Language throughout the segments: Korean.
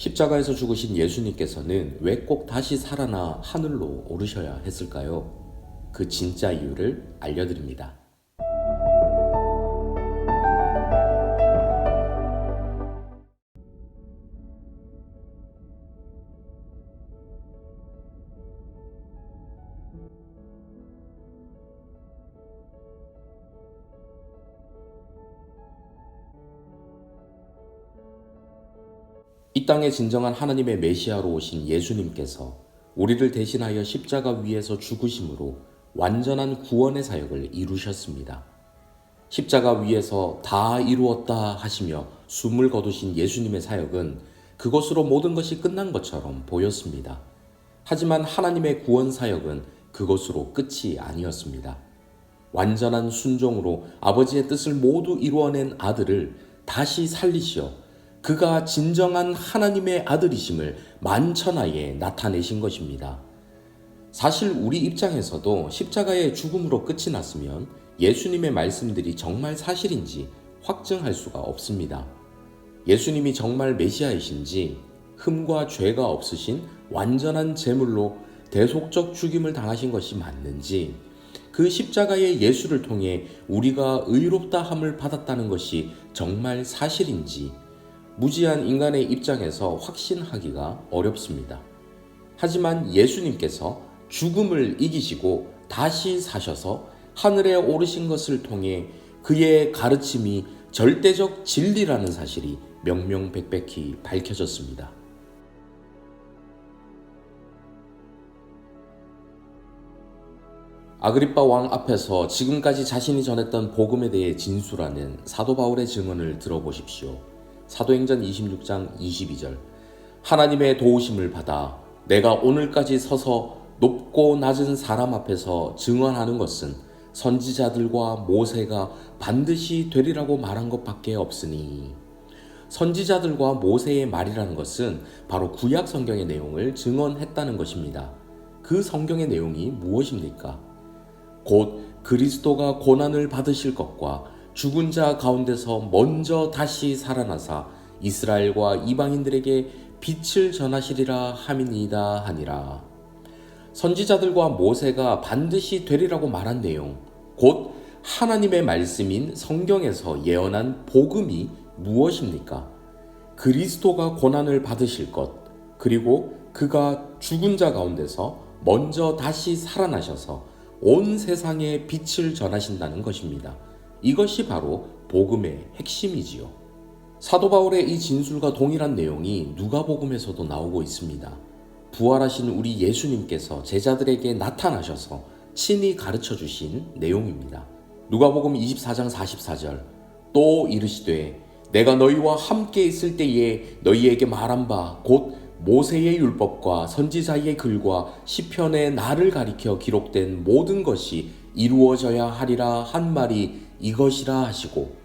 십자가에서 죽으신 예수님께서는 왜 꼭 다시 살아나 하늘로 오르셔야 했을까요? 그 진짜 이유를 알려드립니다. 이 땅에 진정한 하나님의 메시아로 오신 예수님께서 우리를 대신하여 십자가 위에서 죽으심으로 완전한 구원의 사역을 이루셨습니다. 십자가 위에서 다 이루었다 하시며 숨을 거두신 예수님의 사역은 그것으로 모든 것이 끝난 것처럼 보였습니다. 하지만 하나님의 구원 사역은 그것으로 끝이 아니었습니다. 완전한 순종으로 아버지의 뜻을 모두 이루어낸 아들을 다시 살리시어 그가 진정한 하나님의 아들이심을 만천하에 나타내신 것입니다. 사실 우리 입장에서도 십자가의 죽음으로 끝이 났으면 예수님의 말씀들이 정말 사실인지 확증할 수가 없습니다. 예수님이 정말 메시아이신지 흠과 죄가 없으신 완전한 제물로 대속적 죽임을 당하신 것이 맞는지 그 십자가의 예수를 통해 우리가 의롭다 함을 받았다는 것이 정말 사실인지 무지한 인간의 입장에서 확신하기가 어렵습니다. 하지만 예수님께서 죽음을 이기시고 다시 사셔서 하늘에 오르신 것을 통해 그의 가르침이 절대적 진리라는 사실이 명명백백히 밝혀졌습니다. 아그리빠 왕 앞에서 지금까지 자신이 전했던 복음에 대해 진술하는 사도 바울의 증언을 들어보십시오. 사도행전 26장 22절 하나님의 도우심을 받아 내가 오늘까지 서서 높고 낮은 사람 앞에서 증언하는 것은 선지자들과 모세가 반드시 되리라고 말한 것밖에 없으니 선지자들과 모세의 말이라는 것은 바로 구약 성경의 내용을 증언했다는 것입니다. 그 성경의 내용이 무엇입니까? 곧 그리스도가 고난을 받으실 것과 죽은 자 가운데서 먼저 다시 살아나사 이스라엘과 이방인들에게 빛을 전하시리라 함이니이다 하니라. 선지자들과 모세가 반드시 되리라고 말한 내용, 곧 하나님의 말씀인 성경에서 예언한 복음이 무엇입니까? 그리스도가 고난을 받으실 것, 그리고 그가 죽은 자 가운데서 먼저 다시 살아나셔서 온 세상에 빛을 전하신다는 것입니다. 이것이 바로 복음의 핵심이지요. 사도 바울의 이 진술과 동일한 내용이 누가복음에서도 나오고 있습니다. 부활하신 우리 예수님께서 제자들에게 나타나셔서 친히 가르쳐 주신 내용입니다. 누가복음 24장 44절 또 이르시되 내가 너희와 함께 있을 때에 너희에게 말한 바 곧 모세의 율법과 선지자의 글과 시편의 나를 가리켜 기록된 모든 것이 이루어져야 하리라 한 말이 이것이라 하시고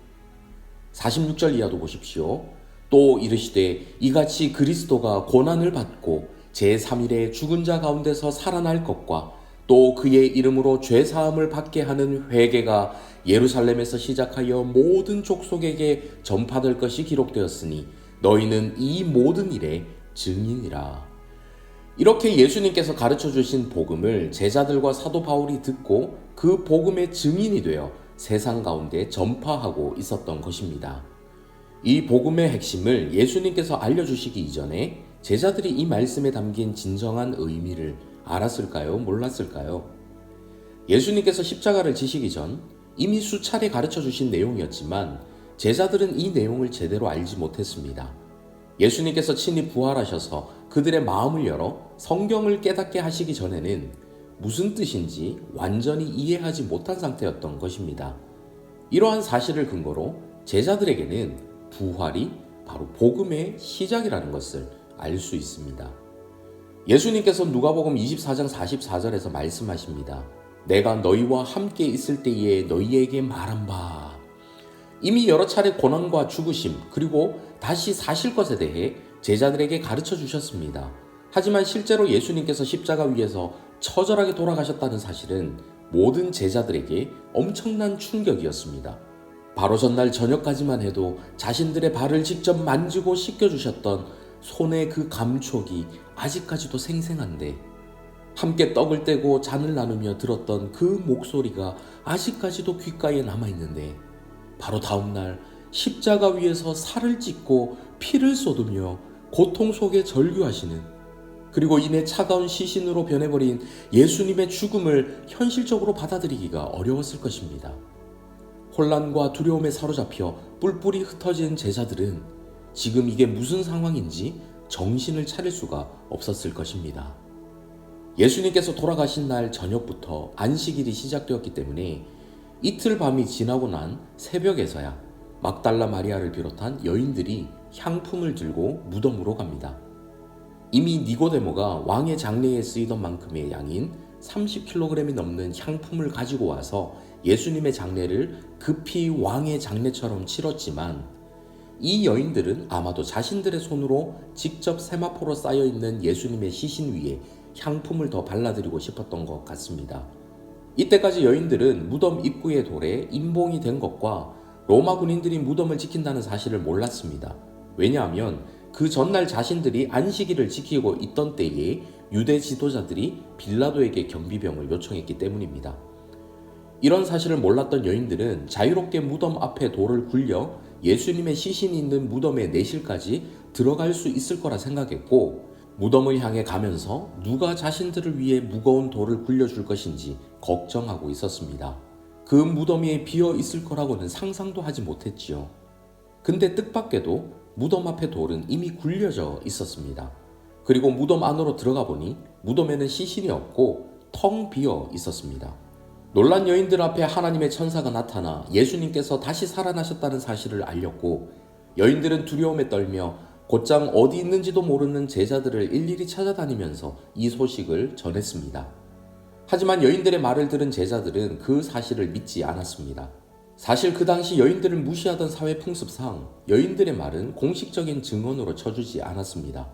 46절 이하도 보십시오. 또 이르시되 이같이 그리스도가 고난을 받고 제3일에 죽은 자 가운데서 살아날 것과 또 그의 이름으로 죄사함을 받게 하는 회개가 예루살렘에서 시작하여 모든 족속에게 전파될 것이 기록되었으니 너희는 이 모든 일의 증인이라. 이렇게 예수님께서 가르쳐 주신 복음을 제자들과 사도 바울이 듣고 그 복음의 증인이 되어 세상 가운데 전파하고 있었던 것입니다. 이 복음의 핵심을 예수님께서 알려주시기 이전에 제자들이 이 말씀에 담긴 진정한 의미를 알았을까요? 몰랐을까요? 예수님께서 십자가를 지시기 전 이미 수차례 가르쳐 주신 내용이었지만 제자들은 이 내용을 제대로 알지 못했습니다. 예수님께서 친히 부활하셔서 그들의 마음을 열어 성경을 깨닫게 하시기 전에는 무슨 뜻인지 완전히 이해하지 못한 상태였던 것입니다. 이러한 사실을 근거로 제자들에게는 부활이 바로 복음의 시작이라는 것을 알 수 있습니다. 예수님께서 누가복음 24장 44절에서 말씀하십니다. 내가 너희와 함께 있을 때에 너희에게 말한 바. 이미 여러 차례 고난과 죽으심 그리고 다시 사실 것에 대해 제자들에게 가르쳐 주셨습니다. 하지만 실제로 예수님께서 십자가 위에서 처절하게 돌아가셨다는 사실은 모든 제자들에게 엄청난 충격이었습니다. 바로 전날 저녁까지만 해도 자신들의 발을 직접 만지고 씻겨주셨던 손의 그 감촉이 아직까지도 생생한데, 함께 떡을 떼고 잔을 나누며 들었던 그 목소리가 아직까지도 귓가에 남아있는데, 바로 다음날 십자가 위에서 살을 찢고 피를 쏟으며 고통 속에 절규하시는, 그리고 이내 차가운 시신으로 변해버린 예수님의 죽음을 현실적으로 받아들이기가 어려웠을 것입니다. 혼란과 두려움에 사로잡혀 뿔뿔이 흩어진 제자들은 지금 이게 무슨 상황인지 정신을 차릴 수가 없었을 것입니다. 예수님께서 돌아가신 날 저녁부터 안식일이 시작되었기 때문에 이틀 밤이 지나고 난 새벽에서야 막달라 마리아를 비롯한 여인들이 향품을 들고 무덤으로 갑니다. 이미 니고데모가 왕의 장례에 쓰이던 만큼의 양인 30kg이 넘는 향품을 가지고 와서 예수님의 장례를 급히 왕의 장례처럼 치렀지만, 이 여인들은 아마도 자신들의 손으로 직접 세마포로 쌓여있는 예수님의 시신 위에 향품을 더 발라드리고 싶었던 것 같습니다. 이때까지 여인들은 무덤 입구의 돌에 임봉이 된 것과 로마 군인들이 무덤을 지킨다는 사실을 몰랐습니다. 왜냐하면 그 전날 자신들이 안식일을 지키고 있던 때에 유대 지도자들이 빌라도에게 경비병을 요청했기 때문입니다. 이런 사실을 몰랐던 여인들은 자유롭게 무덤 앞에 돌을 굴려 예수님의 시신이 있는 무덤의 내실까지 들어갈 수 있을 거라 생각했고, 무덤을 향해 가면서 누가 자신들을 위해 무거운 돌을 굴려줄 것인지 걱정하고 있었습니다. 그 무덤이 비어 있을 거라고는 상상도 하지 못했지요. 근데 뜻밖에도 무덤 앞의 돌은 이미 굴려져 있었습니다. 그리고 무덤 안으로 들어가 보니 무덤에는 시신이 없고 텅 비어 있었습니다. 놀란 여인들 앞에 하나님의 천사가 나타나 예수님께서 다시 살아나셨다는 사실을 알렸고, 여인들은 두려움에 떨며 곧장 어디 있는지도 모르는 제자들을 일일이 찾아다니면서 이 소식을 전했습니다. 하지만 여인들의 말을 들은 제자들은 그 사실을 믿지 않았습니다. 사실 그 당시 여인들을 무시하던 사회 풍습상 여인들의 말은 공식적인 증언으로 쳐주지 않았습니다.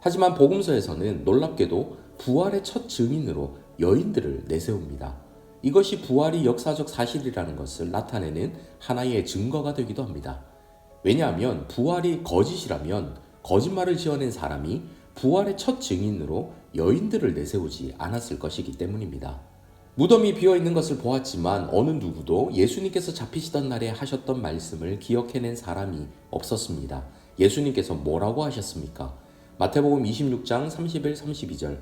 하지만 복음서에서는 놀랍게도 부활의 첫 증인으로 여인들을 내세웁니다. 이것이 부활이 역사적 사실이라는 것을 나타내는 하나의 증거가 되기도 합니다. 왜냐하면 부활이 거짓이라면 거짓말을 지어낸 사람이 부활의 첫 증인으로 여인들을 내세우지 않았을 것이기 때문입니다. 무덤이 비어있는 것을 보았지만 어느 누구도 예수님께서 잡히시던 날에 하셨던 말씀을 기억해낸 사람이 없었습니다. 예수님께서 뭐라고 하셨습니까? 마태복음 26장 31, 32절.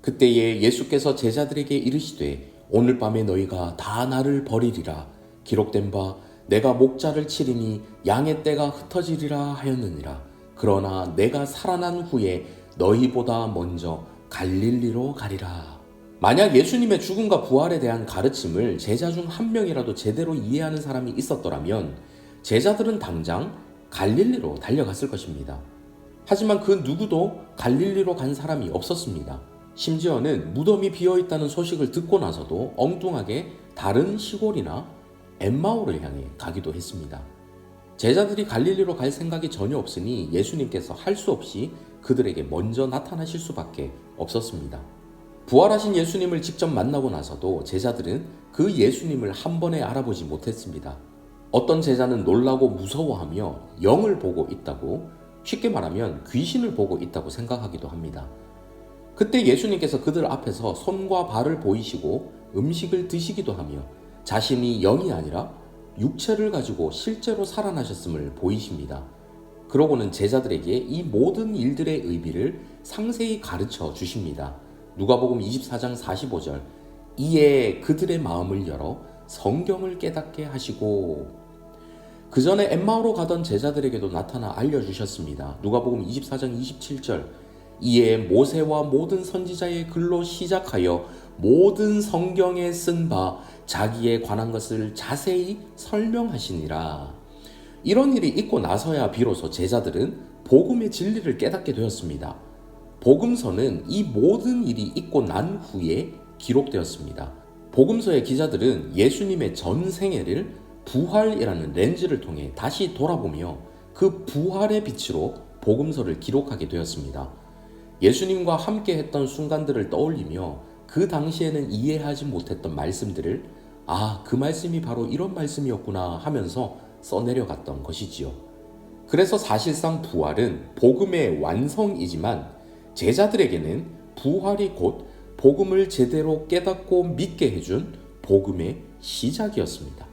그때에 예수께서 제자들에게 이르시되 오늘 밤에 너희가 다 나를 버리리라. 기록된 바 내가 목자를 치리니 양의 떼가 흩어지리라 하였느니라. 그러나 내가 살아난 후에 너희보다 먼저 갈릴리로 가리라. 만약 예수님의 죽음과 부활에 대한 가르침을 제자 중 한 명이라도 제대로 이해하는 사람이 있었더라면 제자들은 당장 갈릴리로 달려갔을 것입니다. 하지만 그 누구도 갈릴리로 간 사람이 없었습니다. 심지어는 무덤이 비어있다는 소식을 듣고 나서도 엉뚱하게 다른 시골이나 엠마오를 향해 가기도 했습니다. 제자들이 갈릴리로 갈 생각이 전혀 없으니 예수님께서 할 수 없이 그들에게 먼저 나타나실 수밖에 없었습니다. 부활하신 예수님을 직접 만나고 나서도 제자들은 그 예수님을 한 번에 알아보지 못했습니다. 어떤 제자는 놀라고 무서워하며 영을 보고 있다고, 쉽게 말하면 귀신을 보고 있다고 생각하기도 합니다. 그때 예수님께서 그들 앞에서 손과 발을 보이시고 음식을 드시기도 하며 자신이 영이 아니라 육체를 가지고 실제로 살아나셨음을 보이십니다. 그러고는 제자들에게 이 모든 일들의 의미를 상세히 가르쳐 주십니다. 누가복음 24장 45절. 이에 그들의 마음을 열어 성경을 깨닫게 하시고, 그 전에 엠마오로 가던 제자들에게도 나타나 알려주셨습니다. 누가복음 24장 27절. 이에 모세와 모든 선지자의 글로 시작하여 모든 성경에 쓴 바 자기에 관한 것을 자세히 설명하시니라. 이런 일이 있고 나서야 비로소 제자들은 복음의 진리를 깨닫게 되었습니다. 복음서는 이 모든 일이 있고 난 후에 기록되었습니다. 복음서의 기자들은 예수님의 전 생애를 부활이라는 렌즈를 통해 다시 돌아보며 그 부활의 빛으로 복음서를 기록하게 되었습니다. 예수님과 함께 했던 순간들을 떠올리며 그 당시에는 이해하지 못했던 말씀들을 그 말씀이 바로 이런 말씀이었구나 하면서 써내려갔던 것이지요. 그래서 사실상 부활은 복음의 완성이지만 제자들에게는 부활이 곧 복음을 제대로 깨닫고 믿게 해준 복음의 시작이었습니다.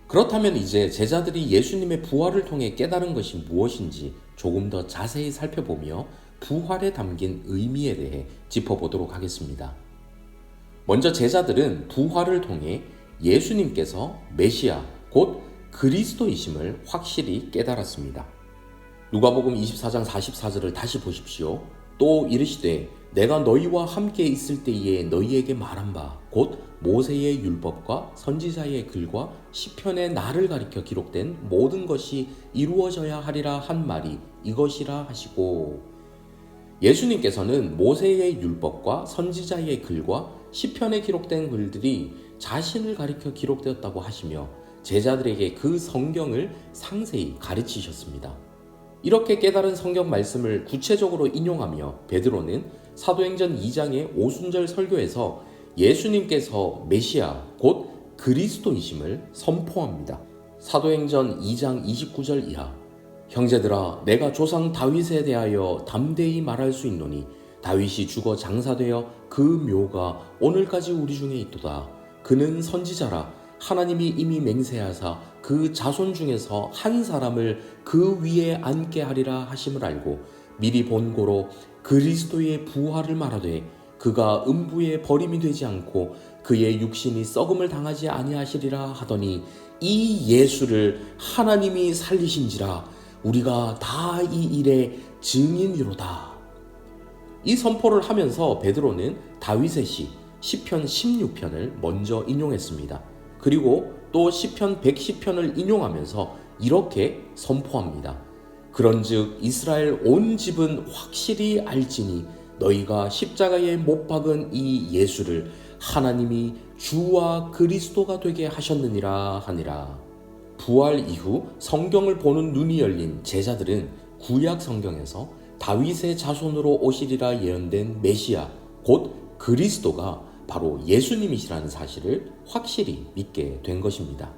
그렇다면 이제 제자들이 예수님의 부활을 통해 깨달은 것이 무엇인지 조금 더 자세히 살펴보며 부활에 담긴 의미에 대해 짚어보도록 하겠습니다. 먼저 제자들은 부활을 통해 예수님께서 메시아, 곧 그리스도이심을 확실히 깨달았습니다. 누가복음 24장 44절을 다시 보십시오. 또 이르시되 내가 너희와 함께 있을 때에 너희에게 말한 바 곧 모세의 율법과 선지자의 글과 시편의 나를 가리켜 기록된 모든 것이 이루어져야 하리라 한 말이 이것이라 하시고, 예수님께서는 모세의 율법과 선지자의 글과 시편에 기록된 글들이 자신을 가리켜 기록되었다고 하시며 제자들에게 그 성경을 상세히 가르치셨습니다. 이렇게 깨달은 성경 말씀을 구체적으로 인용하며 베드로는 사도행전 2장의 오순절 설교에서 예수님께서 메시아 곧 그리스도이심을 선포합니다. 사도행전 2장 29절 이하, 형제들아 내가 조상 다윗에 대하여 담대히 말할 수 있노니 다윗이 죽어 장사되어 그 묘가 오늘까지 우리 중에 있도다. 그는 선지자라 하나님이 이미 맹세하사 그 자손 중에서 한 사람을 그 위에 앉게 하리라 하심을 알고 미리 본고로 그리스도의 부활을 말하되 그가 음부에 버림이 되지 않고 그의 육신이 썩음을 당하지 아니하시리라 하더니 이 예수를 하나님이 살리신지라 우리가 다 이 일의 증인이로다. 이 선포를 하면서 베드로는 다윗의 시 시편 16편을 먼저 인용했습니다. 그리고 또 시편 110편을 인용하면서 이렇게 선포합니다. 그런즉 이스라엘 온 집은 확실히 알지니 너희가 십자가에 못 박은 이 예수를 하나님이 주와 그리스도가 되게 하셨느니라 하니라. 부활 이후 성경을 보는 눈이 열린 제자들은 구약 성경에서 다윗의 자손으로 오시리라 예언된 메시아 곧 그리스도가 바로 예수님이시라는 사실을 확실히 믿게 된 것입니다.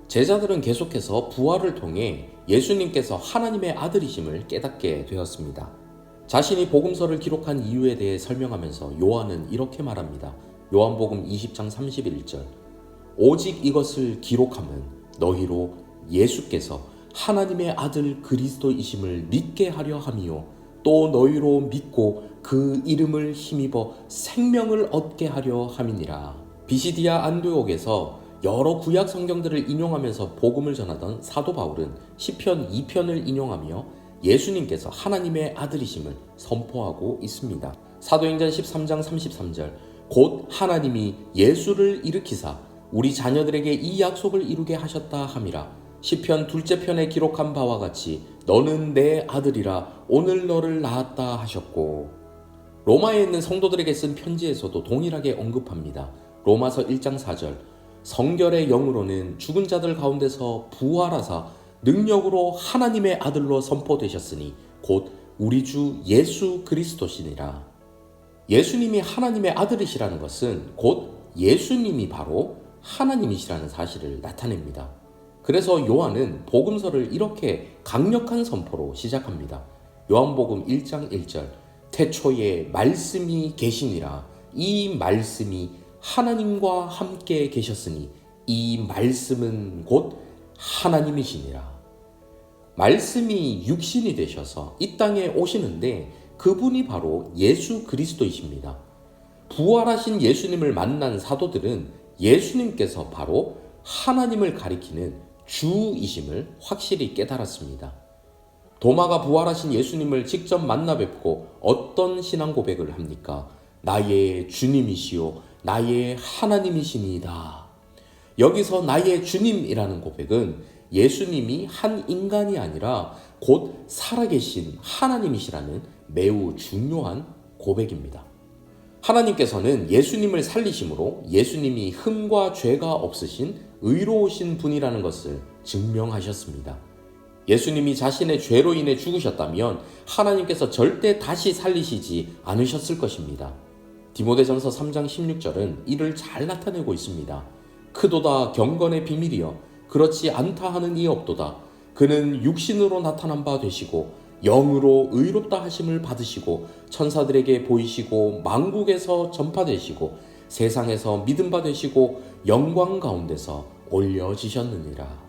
제자들은 계속해서 부활을 통해 예수님께서 하나님의 아들이심을 깨닫게 되었습니다. 자신이 복음서를 기록한 이유에 대해 설명하면서 요한은 이렇게 말합니다. 요한복음 20장 31절, 오직 이것을 기록함은 너희로 예수께서 하나님의 아들 그리스도이심을 믿게 하려 함이요 또 너희로 믿고 그 이름을 힘입어 생명을 얻게 하려 함이니라. 비시디아 안디옥에서 여러 구약 성경들을 인용하면서 복음을 전하던 사도 바울은 시편 2편을 인용하며 예수님께서 하나님의 아들이심을 선포하고 있습니다. 사도행전 13장 33절, 곧 하나님이 예수를 일으키사 우리 자녀들에게 이 약속을 이루게 하셨다 함이라. 시편 둘째 편에 기록한 바와 같이 너는 내 아들이라 오늘 너를 낳았다 하셨고, 로마에 있는 성도들에게 쓴 편지에서도 동일하게 언급합니다. 로마서 1장 4절, 성결의 영으로는 죽은 자들 가운데서 부활하사 능력으로 하나님의 아들로 선포되셨으니 곧 우리 주 예수 그리스도시니라. 예수님이 하나님의 아들이시라는 것은 곧 예수님이 바로 하나님이시라는 사실을 나타냅니다. 그래서 요한은 복음서를 이렇게 강력한 선포로 시작합니다. 요한복음 1장 1절, 태초에 말씀이 계시니라. 이 말씀이 하나님과 함께 계셨으니 이 말씀은 곧 하나님이시니라. 말씀이 육신이 되셔서 이 땅에 오시는데 그분이 바로 예수 그리스도이십니다. 부활하신 예수님을 만난 사도들은 예수님께서 바로 하나님을 가리키는 주이심을 확실히 깨달았습니다. 도마가 부활하신 예수님을 직접 만나 뵙고 어떤 신앙 고백을 합니까? 나의 주님이시요 나의 하나님이시니이다. 여기서 나의 주님이라는 고백은 예수님이 한 인간이 아니라 곧 살아계신 하나님이시라는 매우 중요한 고백입니다. 하나님께서는 예수님을 살리심으로 예수님이 흠과 죄가 없으신 의로우신 분이라는 것을 증명하셨습니다. 예수님이 자신의 죄로 인해 죽으셨다면 하나님께서 절대 다시 살리시지 않으셨을 것입니다. 디모데전서 3장 16절은 이를 잘 나타내고 있습니다. 크도다 경건의 비밀이여 그렇지 않다 하는 이 없도다. 그는 육신으로 나타난 바 되시고 영으로 의롭다 하심을 받으시고 천사들에게 보이시고 만국에서 전파되시고 세상에서 믿음 바 되시고 영광 가운데서 올려지셨느니라.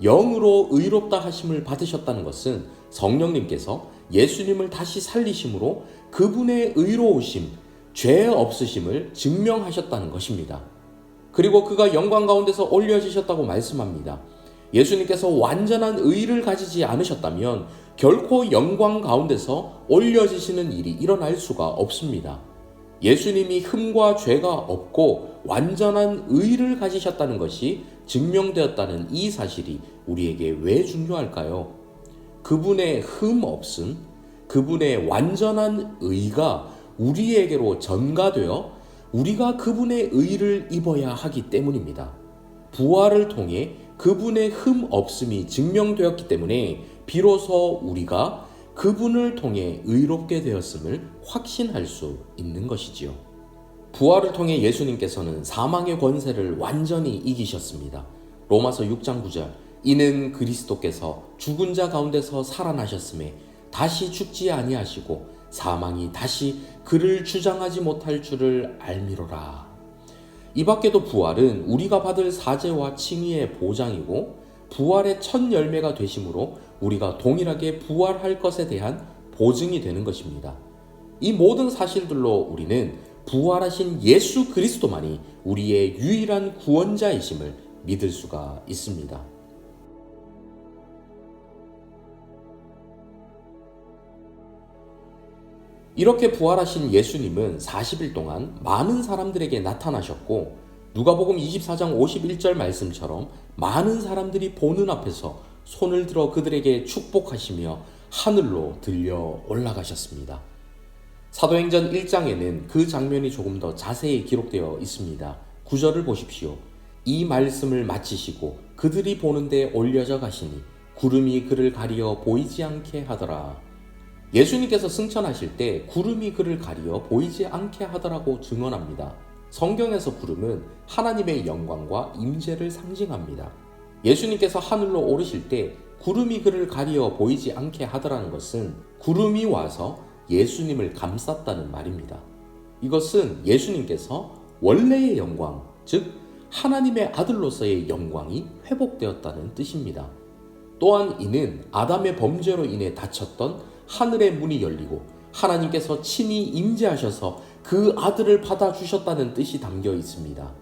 영으로 의롭다 하심을 받으셨다는 것은 성령님께서 예수님을 다시 살리심으로 그분의 의로우심, 죄 없으심을 증명하셨다는 것입니다. 그리고 그가 영광 가운데서 올려지셨다고 말씀합니다. 예수님께서 완전한 의를 가지지 않으셨다면 결코 영광 가운데서 올려지시는 일이 일어날 수가 없습니다. 예수님이 흠과 죄가 없고 완전한 의를 가지셨다는 것이 증명되었다는 이 사실이 우리에게 왜 중요할까요? 그분의 흠 없음, 그분의 완전한 의가 우리에게로 전가되어 우리가 그분의 의를 입어야 하기 때문입니다. 부활을 통해 그분의 흠 없음이 증명되었기 때문에 비로소 우리가 그분을 통해 의롭게 되었음을 확신할 수 있는 것이지요. 부활을 통해 예수님께서는 사망의 권세를 완전히 이기셨습니다. 로마서 6장 9절 이는 그리스도께서 죽은 자 가운데서 살아나셨음에 다시 죽지 아니하시고 사망이 다시 그를 주장하지 못할 줄을 알미로라. 이 밖에도 부활은 우리가 받을 사죄와 칭의의 보장이고 부활의 첫 열매가 되심으로 우리가 동일하게 부활할 것에 대한 보증이 되는 것입니다. 이 모든 사실들로 우리는 부활하신 예수 그리스도만이 우리의 유일한 구원자이심을 믿을 수가 있습니다. 이렇게 부활하신 예수님은 40일 동안 많은 사람들에게 나타나셨고 누가복음 24장 51절 말씀처럼 많은 사람들이 보는 앞에서 손을 들어 그들에게 축복하시며 하늘로 들려 올라가셨습니다. 사도행전 1장에는 그 장면이 조금 더 자세히 기록되어 있습니다. 9절을 보십시오. 이 말씀을 마치시고 그들이 보는데 올려져 가시니 구름이 그를 가리어 보이지 않게 하더라. 예수님께서 승천하실 때 구름이 그를 가리어 보이지 않게 하더라고 증언합니다. 성경에서 구름은 하나님의 영광과 임재를 상징합니다. 예수님께서 하늘로 오르실 때 구름이 그를 가리어 보이지 않게 하더라는 것은 구름이 와서 예수님을 감쌌다는 말입니다. 이것은 예수님께서 원래의 영광, 즉 하나님의 아들로서의 영광이 회복되었다는 뜻입니다. 또한 이는 아담의 범죄로 인해 닫혔던 하늘의 문이 열리고 하나님께서 친히 임재하셔서 그 아들을 받아주셨다는 뜻이 담겨 있습니다.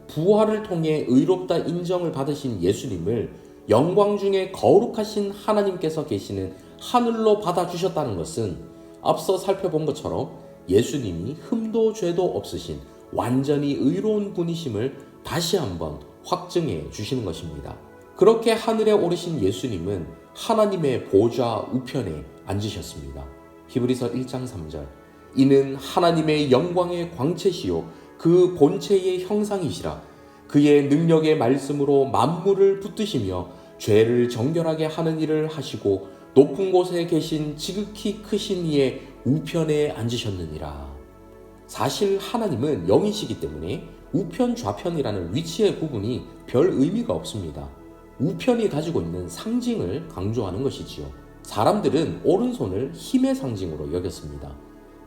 부활을 통해 의롭다 인정을 받으신 예수님을 영광 중에 거룩하신 하나님께서 계시는 하늘로 받아주셨다는 것은 앞서 살펴본 것처럼 예수님이 흠도 죄도 없으신 완전히 의로운 분이심을 다시 한번 확증해 주시는 것입니다. 그렇게 하늘에 오르신 예수님은 하나님의 보좌 우편에 앉으셨습니다. 히브리서 1장 3절 이는 하나님의 영광의 광채시요 그 본체의 형상이시라. 그의 능력의 말씀으로 만물을 붙드시며 죄를 정결하게 하는 일을 하시고 높은 곳에 계신 지극히 크신 이의 우편에 앉으셨느니라. 사실 하나님은 영이시기 때문에 우편 좌편이라는 위치의 구분이 별 의미가 없습니다. 우편이 가지고 있는 상징을 강조하는 것이지요. 사람들은 오른손을 힘의 상징으로 여겼습니다.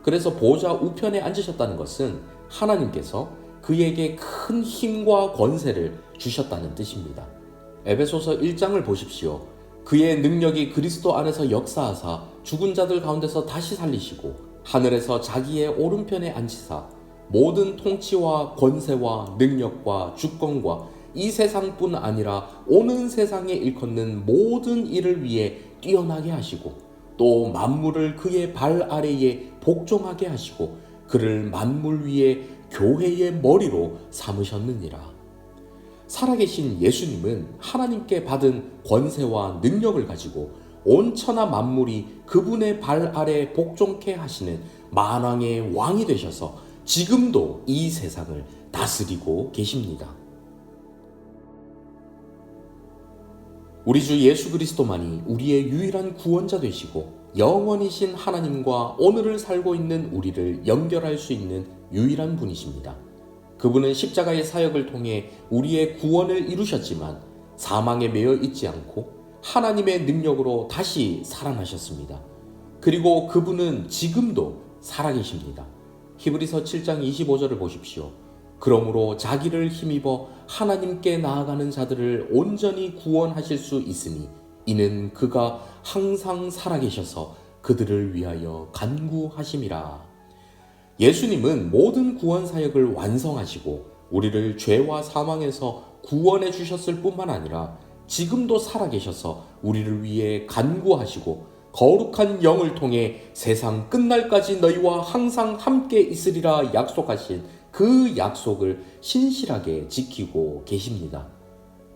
그래서 보좌 우편에 앉으셨다는 것은 하나님께서 그에게 큰 힘과 권세를 주셨다는 뜻입니다. 에베소서 1장을 보십시오. 그의 능력이 그리스도 안에서 역사하사 죽은 자들 가운데서 다시 살리시고 하늘에서 자기의 오른편에 앉히사 모든 통치와 권세와 능력과 주권과 이 세상뿐 아니라 오는 세상에 일컫는 모든 일을 위해 뛰어나게 하시고 또 만물을 그의 발 아래에 복종하게 하시고 그를 만물 위에 교회의 머리로 삼으셨느니라. 살아계신 예수님은 하나님께 받은 권세와 능력을 가지고 온 천하 만물이 그분의 발 아래 복종케 하시는 만왕의 왕이 되셔서 지금도 이 세상을 다스리고 계십니다. 우리 주 예수 그리스도만이 우리의 유일한 구원자 되시고 영원이신 하나님과 오늘을 살고 있는 우리를 연결할 수 있는 유일한 분이십니다. 그분은 십자가의 사역을 통해 우리의 구원을 이루셨지만 사망에 매여 있지 않고 하나님의 능력으로 다시 살아나셨습니다. 그리고 그분은 지금도 살아계십니다. 히브리서 7장 25절을 보십시오. 그러므로 자기를 힘입어 하나님께 나아가는 자들을 온전히 구원하실 수 있으니 이는 그가 항상 살아계셔서 그들을 위하여 간구하심이라. 예수님은 모든 구원 사역을 완성하시고 우리를 죄와 사망에서 구원해 주셨을 뿐만 아니라 지금도 살아계셔서 우리를 위해 간구하시고 거룩한 영을 통해 세상 끝날까지 너희와 항상 함께 있으리라 약속하신 그 약속을 신실하게 지키고 계십니다.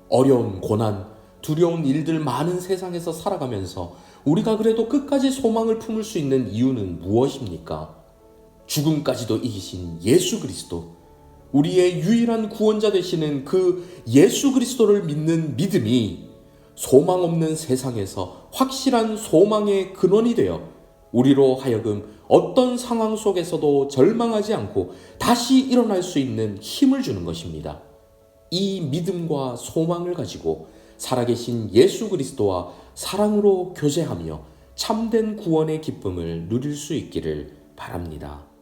어려운 고난, 두려운 일들 많은 세상에서 살아가면서 우리가 그래도 끝까지 소망을 품을 수 있는 이유는 무엇입니까? 죽음까지도 이기신 예수 그리스도, 우리의 유일한 구원자 되시는 그 예수 그리스도를 믿는 믿음이 소망 없는 세상에서 확실한 소망의 근원이 되어 우리로 하여금 어떤 상황 속에서도 절망하지 않고 다시 일어날 수 있는 힘을 주는 것입니다. 이 믿음과 소망을 가지고 살아계신 예수 그리스도와 사랑으로 교제하며 참된 구원의 기쁨을 누릴 수 있기를 바랍니다.